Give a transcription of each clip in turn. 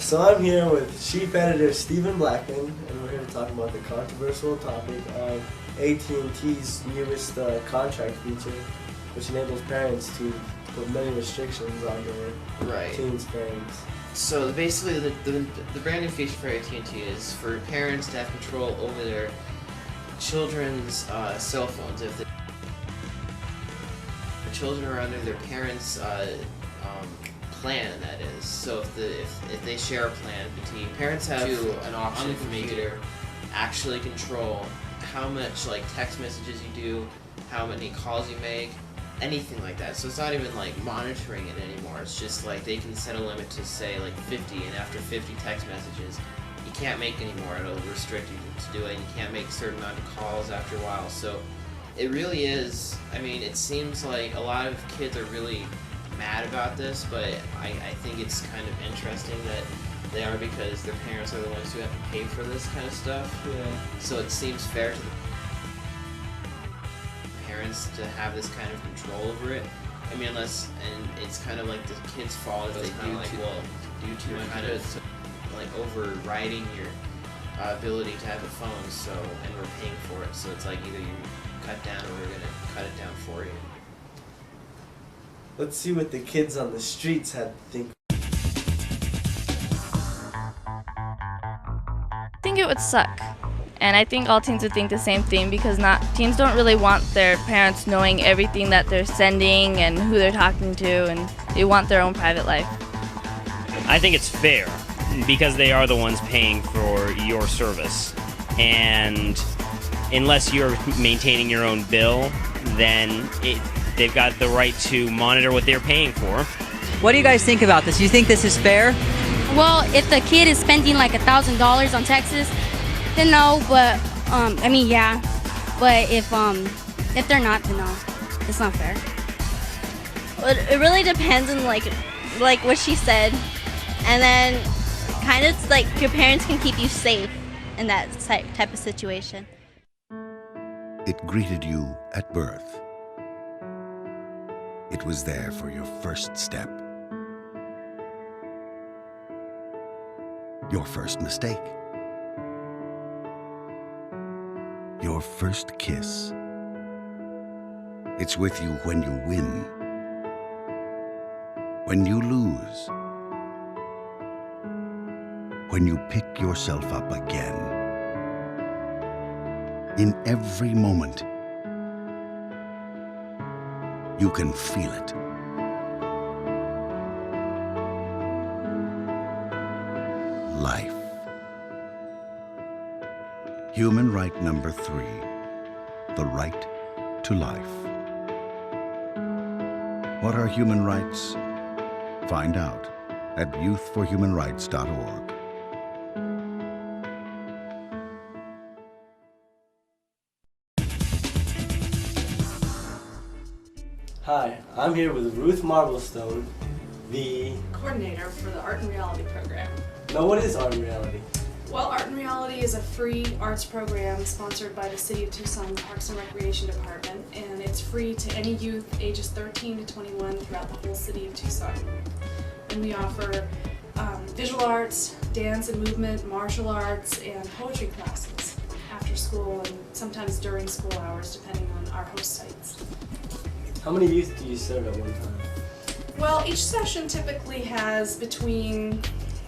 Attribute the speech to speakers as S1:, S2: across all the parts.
S1: So I'm here with Chief Editor Stephen Blackman, and we're here to talk about the controversial topic of AT&T's newest contract feature, which enables parents to put many restrictions on their teens' phones.
S2: So basically, the brand new feature for AT&T is for parents to have control over their children's cell phones. If the children are under their parents' plan, that is. So if they share a plan between parents have an option for me to actually control how much text messages you do, how many calls you make, anything like that. So it's not even monitoring it anymore. It's just they can set a limit to say 50, and after 50 text messages you can't make any more. It'll restrict you to do it, and you can't make a certain amount of calls after a while. So it really is, it seems like a lot of kids are really mad about this, but I think it's kind of interesting that they are, because their parents are the ones who have to pay for this kind of stuff.
S1: Yeah.
S2: So it seems fair to the parents to have this kind of control over it. And it's kind of the kid's fault if they do too much, kind of overriding your ability to have a phone. So, and we're paying for it. So it's either you cut down or we're gonna cut it down for you.
S1: Let's see what the kids on the streets had to think.
S3: I think it would suck. And I think all teens would think the same thing, because teens don't really want their parents knowing everything that they're sending and who they're talking to, and they want their own private life.
S4: I think it's fair, because they are the ones paying for your service. And unless you're maintaining your own bill, then they've got the right to monitor what they're paying for.
S5: What do you guys think about this? Do you think this is fair?
S6: Well, if the kid is spending $1,000 on Texas, then no, but yeah. But if they're not, then no. It's not fair.
S7: Well, it really depends on like what she said, and then kind of your parents can keep you safe in that type of situation.
S8: It greeted you at birth. It was there for your first step, your first mistake, your first kiss. It's with you when you win, when you lose, when you pick yourself up again. In every moment, you can feel it. Life. Human right number 3, the right to life. What are human rights? Find out at youthforhumanrights.org.
S1: Hi, I'm here with Ruth Marblestone, the
S9: coordinator for the Art and Reality program.
S1: Now, what is Art and Reality?
S9: Well, Art and Reality is a free arts program sponsored by the City of Tucson Parks and Recreation Department, and it's free to any youth ages 13 to 21 throughout the whole City of Tucson. And we offer visual arts, dance and movement, martial arts, and poetry classes after school and sometimes during school hours, depending on our host sites.
S1: How many youth do you serve at one time?
S9: Well, each session typically has between,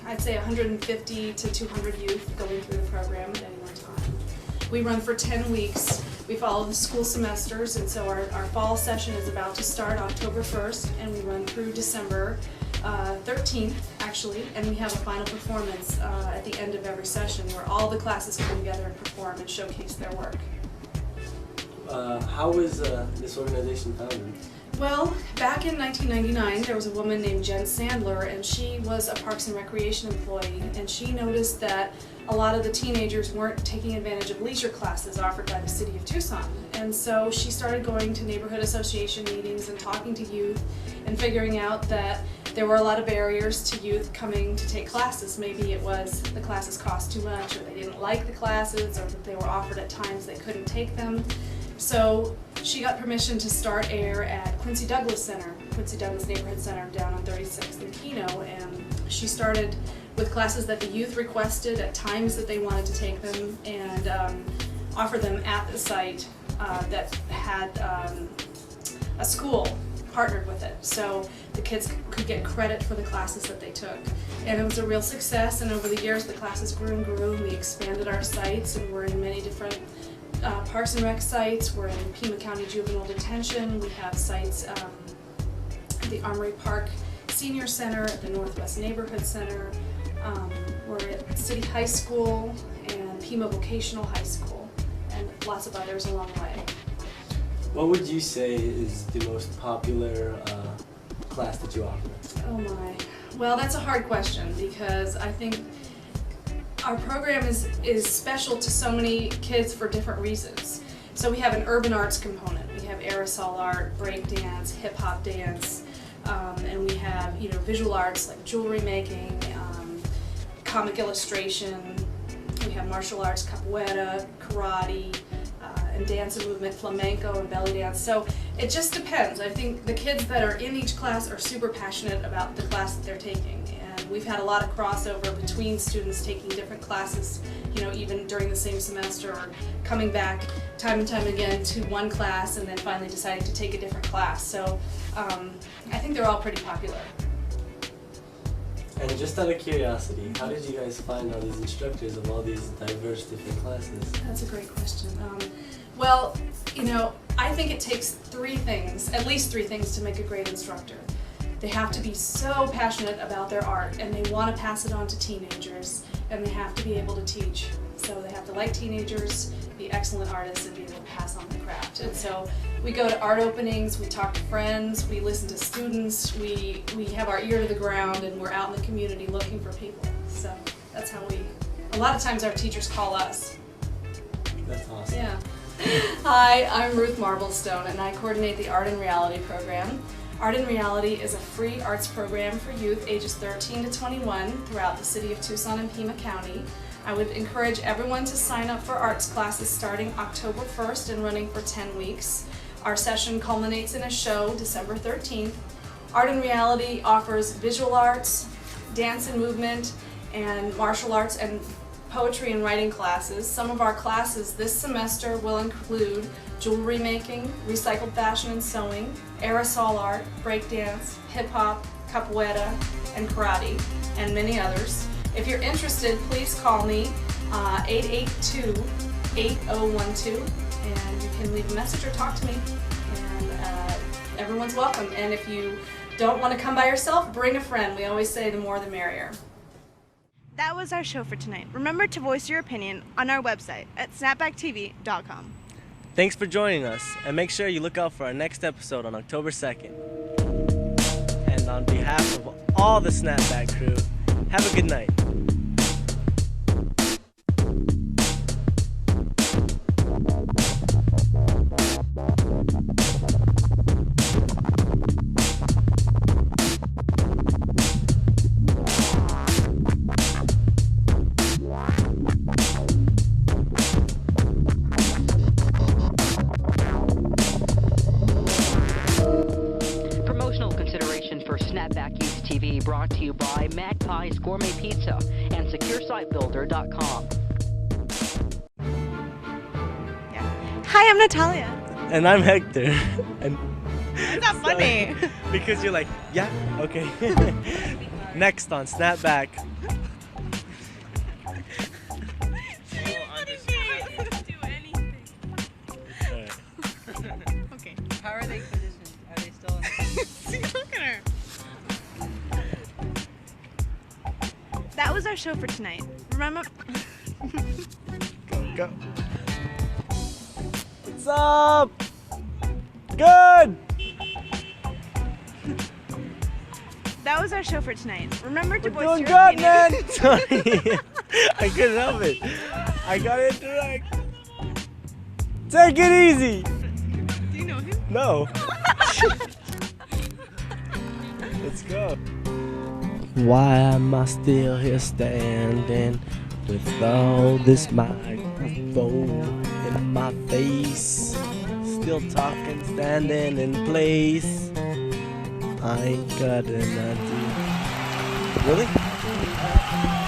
S9: I'd say, 150 to 200 youth going through the program at any one time. We run for 10 weeks. We follow the school semesters, and so our fall session is about to start October 1st, and we run through December 13th, actually, and we have a final performance at the end of every session where all the classes come together and perform and showcase their work.
S1: How was this organization founded?
S9: Well, back in 1999, there was a woman named Jen Sandler, and she was a Parks and Recreation employee, and she noticed that a lot of the teenagers weren't taking advantage of leisure classes offered by the City of Tucson. And so she started going to neighborhood association meetings and talking to youth and figuring out that there were a lot of barriers to youth coming to take classes. Maybe it was the classes cost too much, or they didn't like the classes, or that they were offered at times they couldn't take them. So she got permission to start AIR at Quincy Douglas Center, Quincy Douglas Neighborhood Center down on 36th and Keno, and she started with classes that the youth requested at times that they wanted to take them, and offer them at the site that had a school partnered with it. So the kids could get credit for the classes that they took. And it was a real success, and over the years the classes grew and grew, and we expanded our sites, and we're in many different Parks and Rec sites. We're in Pima County Juvenile Detention. We have sites at the Armory Park Senior Center, at the Northwest Neighborhood Center. We're at City High School and Pima Vocational High School, and lots of others along the way.
S1: What would you say is the most popular class that you offer?
S9: Oh my. Well, that's a hard question, because I think our program is special to so many kids for different reasons. So we have an urban arts component. We have aerosol art, break dance, hip hop dance, and we have visual arts like jewelry making, comic illustration. We have martial arts, capoeira, karate, and dance and movement, flamenco and belly dance. So it just depends. I think the kids that are in each class are super passionate about the class that they're taking. And we've had a lot of crossover between students taking different classes, even during the same semester, or coming back time and time again to one class and then finally deciding to take a different class. So I think they're all pretty popular.
S1: And just out of curiosity, how did you guys find all these instructors of all these diverse different classes?
S9: That's a great question. Well, I think it takes at least three things to make a great instructor. They have to be so passionate about their art, and they want to pass it on to teenagers, and they have to be able to teach. So they have to like teenagers, be excellent artists, and be able to pass on the craft. And so we go to art openings, we talk to friends, we listen to students, we have our ear to the ground, and we're out in the community looking for people. So that's how a lot of times our teachers call us.
S1: That's awesome.
S9: Yeah. Hi, I'm Ruth Marblestone, and I coordinate the Art and Reality program. Art and Reality is a free arts program for youth ages 13 to 21 throughout the city of Tucson and Pima County. I would encourage everyone to sign up for arts classes starting October 1st and running for 10 weeks. Our session culminates in a show December 13th. Art and Reality offers visual arts, dance and movement, and martial arts and poetry and writing classes. Some of our classes this semester will include jewelry making, recycled fashion and sewing, aerosol art, breakdance, hip-hop, capoeira, and karate, and many others. If you're interested, please call me 882-8012, and you can leave a message or talk to me, and everyone's welcome. And if you don't want to come by yourself, bring a friend. We always say the more the merrier.
S10: That was our show for tonight. Remember to voice your opinion on our website at snapbacktv.com.
S1: Thanks for joining us, and make sure you look out for our next episode on October 2nd. And on behalf of all the Snapback crew, have a good night.
S11: Snapback Youth TV brought to you by Magpie's Gourmet Pizza and SecureSiteBuilder.com.
S10: Hi, I'm Natalia.
S1: And I'm Hector. And
S10: That's not funny.
S1: Because you're like, yeah, okay. Next on Snapback.
S5: Okay. How are they positioned? Are they still in the...
S10: See, look at her. That was our show for tonight. Remember...
S1: Go. What's up? Good!
S10: That was our show for tonight. Remember to voice
S1: Doing
S10: your
S1: good,
S10: opinion.
S1: man! Sorry. I couldn't help it. I got it direct. Take it easy!
S10: Do you know him?
S1: No. Let's go. Why am I still here standing with all this microphone in my face? Still talking, standing in place. I ain't got an idea. Really?
S9: the